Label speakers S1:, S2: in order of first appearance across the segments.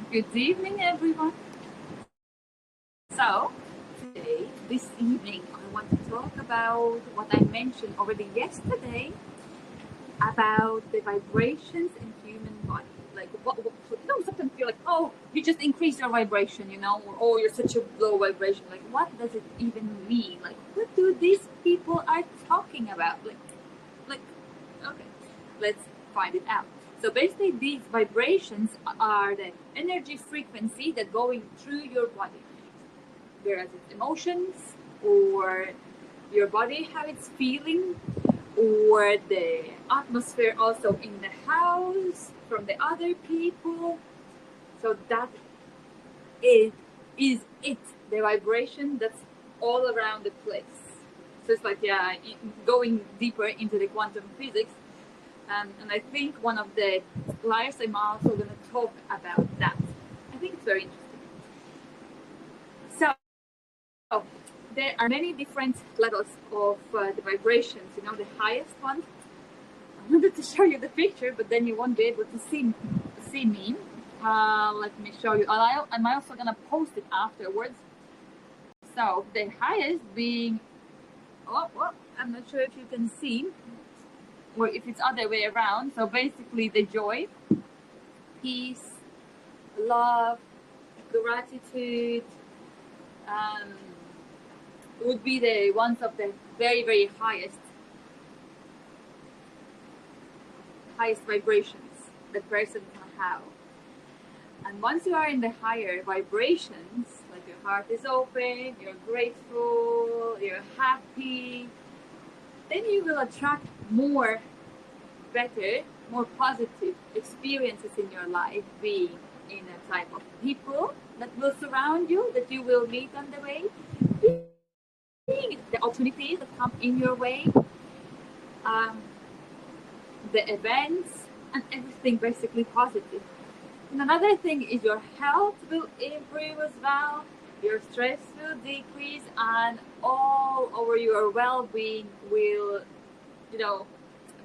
S1: Good evening, everyone. So, today, this evening, I want to talk about what I mentioned already yesterday about the vibrations in human body. Like, sometimes feel like, oh, you just increase your vibration, or oh, you're such a low vibration. Like, what does it even mean? Like, what do these people are talking about? Like, okay, let's find it out. So basically, these vibrations are the energy frequency that going through your body, whereas it's emotions or your body how it's feeling, or the atmosphere also in the house from the other people. So that is it, the vibration that's all around the place. So it's like, yeah, going deeper into the quantum physics. And I think one of the lives I'm also going to talk about that. I think it's very interesting. So there are many different levels of the vibrations. The highest one. I wanted to show you the picture, but then you won't be able to see me. Let me show you. I'm also going to post it afterwards. So the highest being, I'm not sure if you can see, or if it's other way around. So basically the joy, peace, love, gratitude, would be the ones of the very, very highest vibrations that person can have. And once you are in the higher vibrations, like your heart is open, you're grateful, you're happy, then you will attract more better, more positive experiences in your life, being in a type of people that will surround you, that you will meet on the way, being the opportunities that come in your way, the events, and everything basically positive. And another thing is your health will improve as well, your stress will decrease, and all over your well-being will,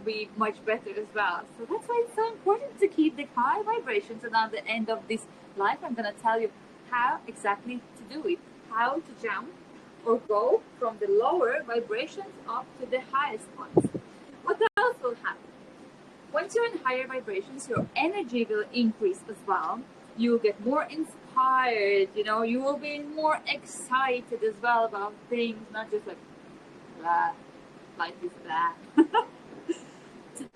S1: be much better as well. So that's why it's so important to keep the high vibrations. And at the end of this life, I'm going to tell you how exactly to do it, how to jump or go from the lower vibrations up to the highest ones. What else will happen? Once you're in higher vibrations, your energy will increase as well. You'll get more inspired, you will be more excited as well about things, not just like, blah, life is blah.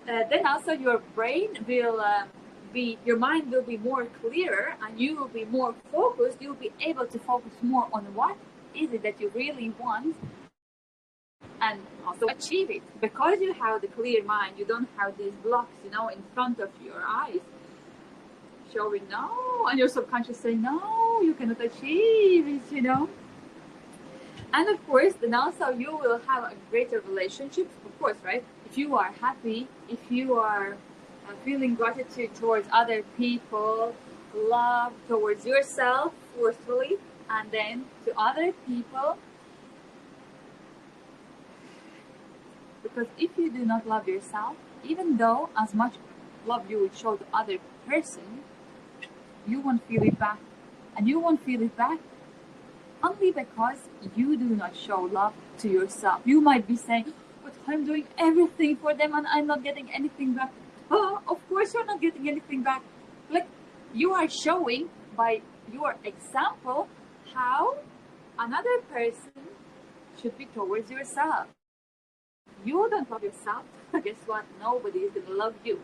S1: Then also your brain will your mind will be more clearer, and you will be more focused. You'll be able to focus more on what is it that you really want, and also achieve it. Because you have the clear mind, you don't have these blocks, in front of your eyes showing no, and your subconscious saying no, you cannot achieve it. And of course, then also you will have a greater relationship, of course, right? If you are happy, if you are feeling gratitude towards other people, love towards yourself, forcefully, and then to other people. Because if you do not love yourself, even though as much love you would show to other person, you won't feel it back. And you won't feel it back only because you do not show love to yourself. You might be saying, but I'm doing everything for them and I'm not getting anything back. Oh, of course you're not getting anything back. Like, you are showing by your example how another person should be towards yourself. You don't love yourself, guess what? Nobody is going to love you.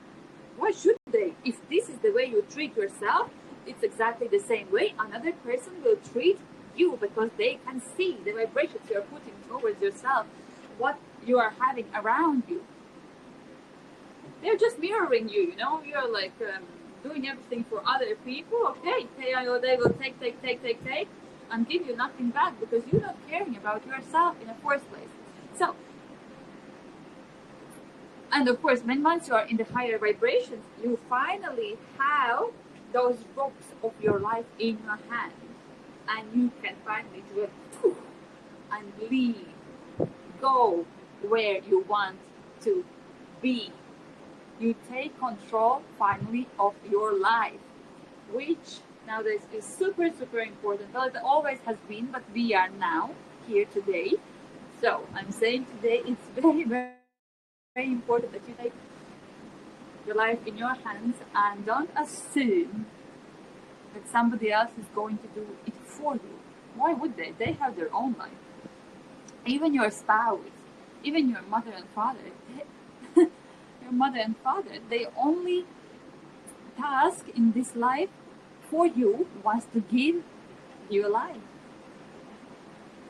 S1: Why should they? If this is the way you treat yourself, it's exactly the same way another person will treat you, because they can see the vibrations you're putting towards yourself, what you are having around you. They're just mirroring you, You're like doing everything for other people. Okay, they will take, and give you nothing back because you're not caring about yourself in the first place. So, and of course, when once you are in the higher vibrations, you finally have those ropes of your life in your hand. And you can finally do it and leave, go where you want to be. You take control finally of your life, which nowadays is super, super important. Well, it always has been, but we are now here today. So I'm saying today it's very, very, very important that you take your life in your hands and don't assume that somebody else is going to do it for you. Why would they? They have their own life. Even your spouse, even your mother and father, your mother and father, they only task in this life for you was to give you a life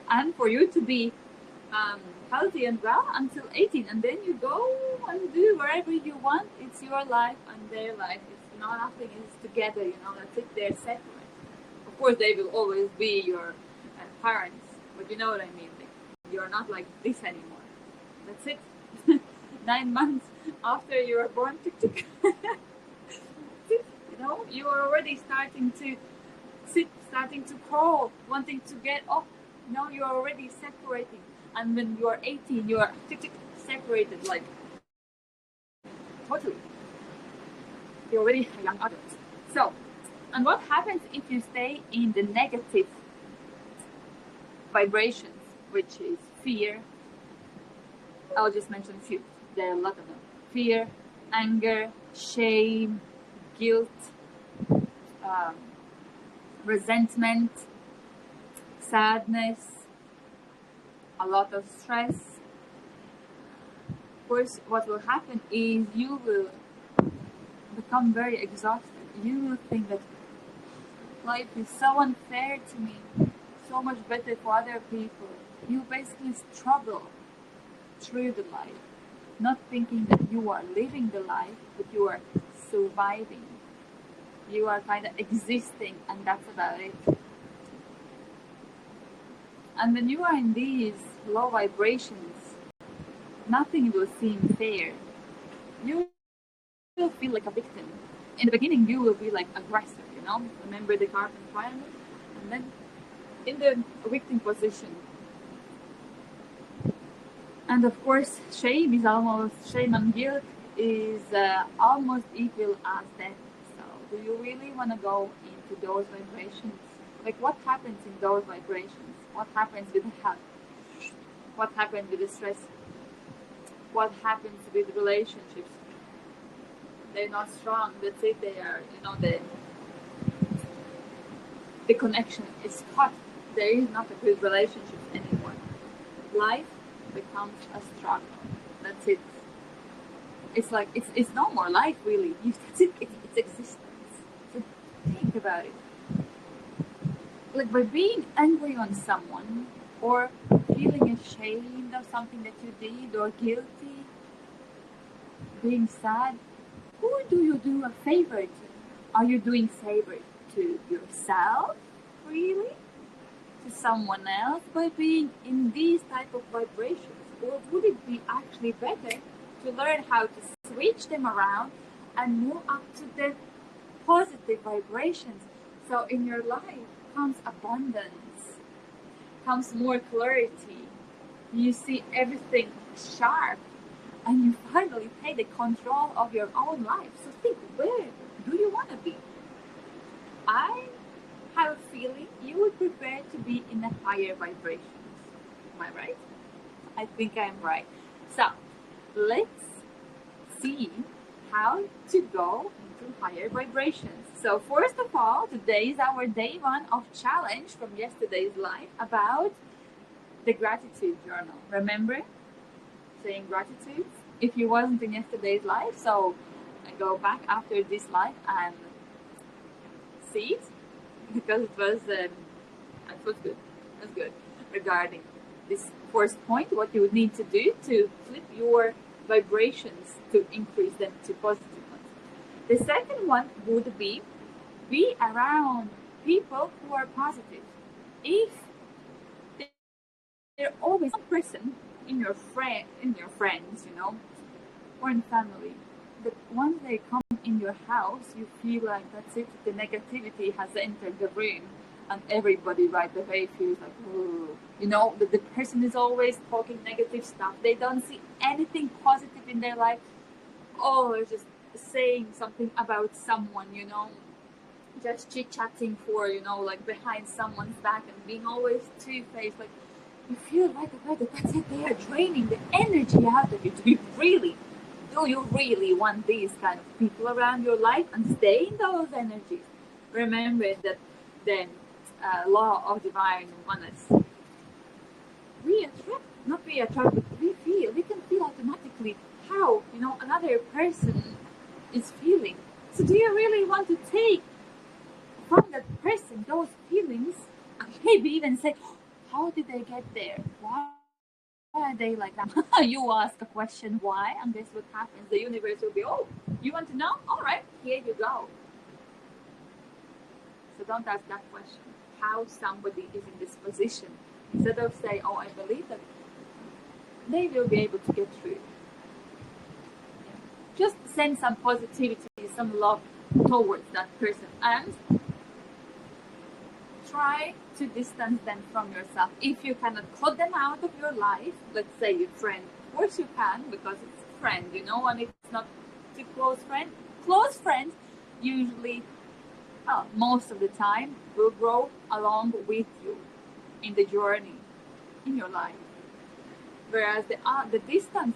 S1: and for you to be healthy and well until 18, and then you go and do wherever you want. It's your life and their life. It's not, nothing is together, that's it. They're separate. Of course they will always be your parents, but you know what I mean. You're not like this anymore. That's it. 9 months after you were born, you are already starting to sit, starting to crawl, wanting to get up. You're already separating. And when you're 18, you are separated, like totally. You're already a young adult. So, and what happens if you stay in the negative vibrations, which is fear? I'll just mention a few. There are a lot of them. Fear, anger, shame, guilt, resentment, sadness, a lot of stress. Of course, what will happen is you will become very exhausted. You will think that life is so unfair to me, so much better for other people. You basically struggle through the life, not thinking that you are living the life, but you are surviving. You are kind of existing, and that's about it. And when you are in these low vibrations, nothing will seem fair. You will feel like a victim. In the beginning, you will be like aggressive, Remember the carbon triangle? And then in the victim position. And of course, shame and guilt is almost equal as death. So do you really want to go into those vibrations? Like, what happens in those vibrations? What happens with the health? What happens with the stress? What happens with relationships? They're not strong. That's it. They are, the connection is cut. There is not a good relationship anymore. Life becomes a struggle. That's it. It's like it's no more life, really. That's it. It's existence. So think about it. Like, by being angry on someone, or feeling ashamed of something that you did, or guilty, being sad, who do you do a favor to? Are you doing favor to yourself, really? To someone else by being in these type of vibrations? Or would it be actually better to learn how to switch them around and move up to the positive vibrations? So in your life comes abundance, comes more clarity. You see everything sharp, and you finally take the control of your own life. So think, where do you want to be? I have a feeling you would prefer to be in the higher vibrations. Am I right? I think I'm right. So let's see how to go into higher vibrations. So first of all, today is our day one of challenge from yesterday's live about the gratitude journal. Remember saying gratitude? If you wasn't in yesterday's live, so go back after this live and see it, because it was good. It was good regarding this first point. What you would need to do to flip your vibrations to increase them to positive ones. The second one would be around people who are positive. If there's always one person in your friends, or in family, that once they come in your house, you feel like that's it. The negativity has entered the room, and everybody right away feels like, oh, that the person is always talking negative stuff. They don't see anything positive in their life. Oh, they're just saying something about someone, just chit-chatting for, like behind someone's back and being always two-faced, like you feel right away that that's it, they are draining the energy out of you. Do you really want these kind of people around your life and stay in those energies? Remember that the law of divine oneness, we attract, not we attract, but we can feel automatically how another person is feeling. So do you really want to take from that person those feelings and maybe even say, how did they get there? Why are they like that? You ask a question why, and guess what happens? The universe will be, oh, you want to know? All right, here you go. So don't ask that question, how somebody is in this position. Instead of saying, oh, I believe that they will be able to get through. Just send some positivity, some love towards that person, and try to distance them from yourself. If you cannot cut them out of your life, let's say your friend, of course you can, because it's a friend, and it's not too close friend. Close friends usually, most of the time, will grow along with you in the journey in your life. Whereas the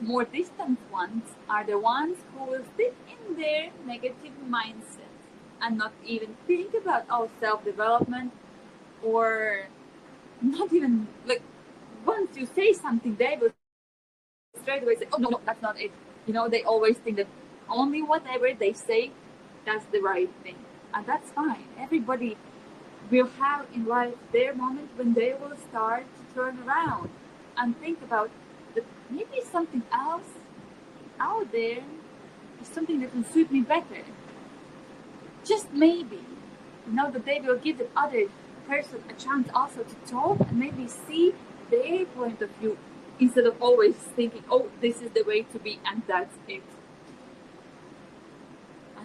S1: more distant ones are the ones who will sit in their negative mindset and not even think about self-development, or not even, like, once you say something, they will straight away say, oh, no, that's not it. They always think that only whatever they say, that's the right thing. And that's fine. Everybody will have in life their moment when they will start to turn around and think about that maybe something else out there is something that will suit me better. Just maybe. That they will give the other person a chance also to talk and maybe see their point of view, instead of always thinking, oh, this is the way to be and that's it.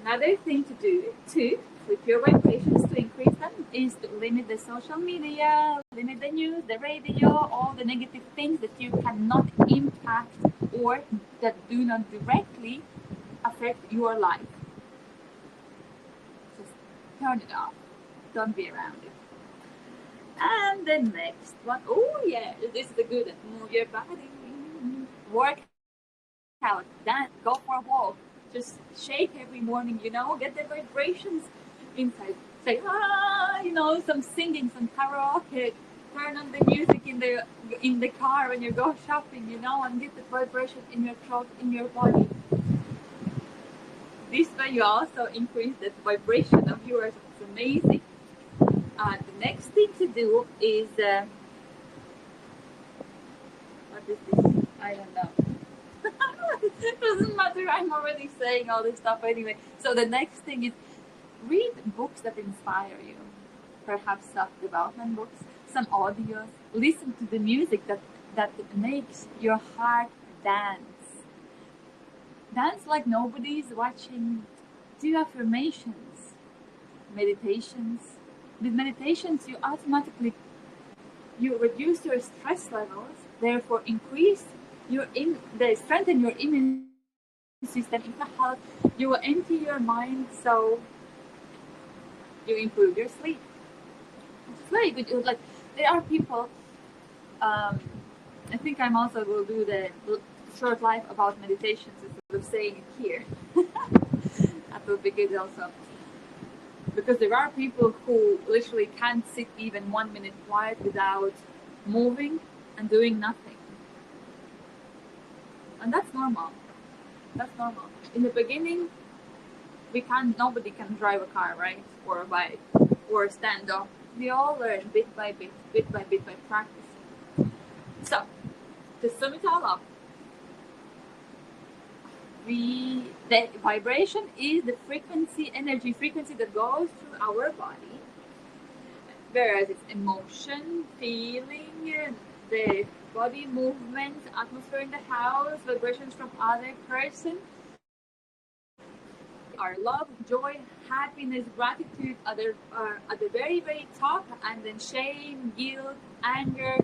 S1: Another thing to do to flip your vibrations, to increase them, is to limit the social media, limit the news, the radio, all the negative things that you cannot impact or that do not directly affect your life. Just turn it off. Don't be around it. And the next one, oh yeah, this is a good one. Move your body, work out, dance, go for a walk, just shake every morning, get the vibrations inside. Say, some singing, some karaoke, turn on the music in the car when you go shopping, and get the vibration in your throat, in your body. This way you also increase the vibration of yours. It's amazing. The next thing to do is, what is this? I don't know. It doesn't matter, I'm already saying all this stuff anyway. So the next thing is, read books that inspire you. Perhaps self-development books, some audios. Listen to the music that makes your heart dance. Dance like nobody's watching. Do affirmations, meditations. With meditations, you reduce your stress levels, therefore strengthen your immune system, in health. You will empty your mind, so you improve your sleep. It's very good. Like, there are people. I think I'm also will do the short life about meditations instead of saying it here. That will be good also. Because there are people who literally can't sit even 1 minute quiet without moving and doing nothing. And that's normal. That's normal. In the beginning, nobody can drive a car, right? Or a bike, or stand up. We all learn bit by bit by practicing. So, to sum it all up, the vibration is the energy frequency that goes through our body, whereas it's emotion, feeling, the body movement, atmosphere in the house, vibrations from other person, our love, joy, happiness, gratitude are at the very, very top, and then shame, guilt, anger,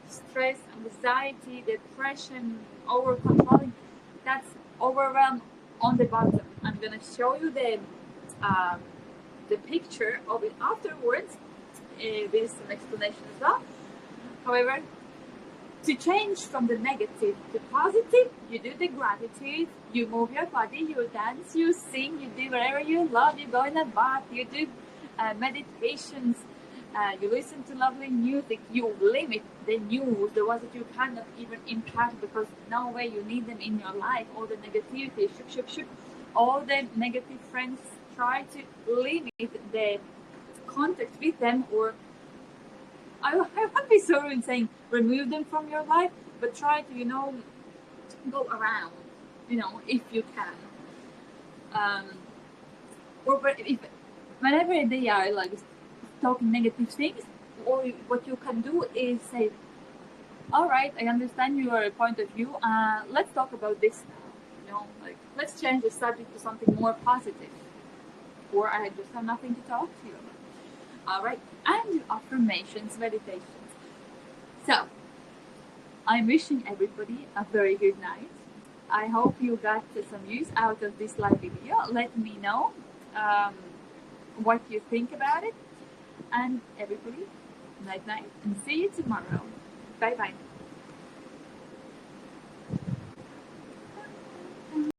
S1: stress, anxiety, depression, over controlling, that's overwhelm on the bottom. I'm gonna show you the the picture of it afterwards with some explanation as well. However, to change from the negative to positive, you do the gratitude, you move your body, you dance, you sing, you do whatever you love, you go in a bath, you do meditations, you listen to lovely music, you limit the news, the ones that you cannot even impact because no way you need them in your life, all the negativity, all the negative friends, try to limit the contact with them, or I won't be so in saying remove them from your life, but try to, go around, if you can. Or but if whenever they are like talking negative things, or what you can do is say, all right, I understand your point of view. Let's talk about this now. Like let's change the subject to something more positive. Or I just have nothing to talk to you about. All right, and affirmations, meditations. So, I'm wishing everybody a very good night. I hope you got some use out of this live video. Let me know what you think about it. And everybody, night night, and see you tomorrow. Bye bye.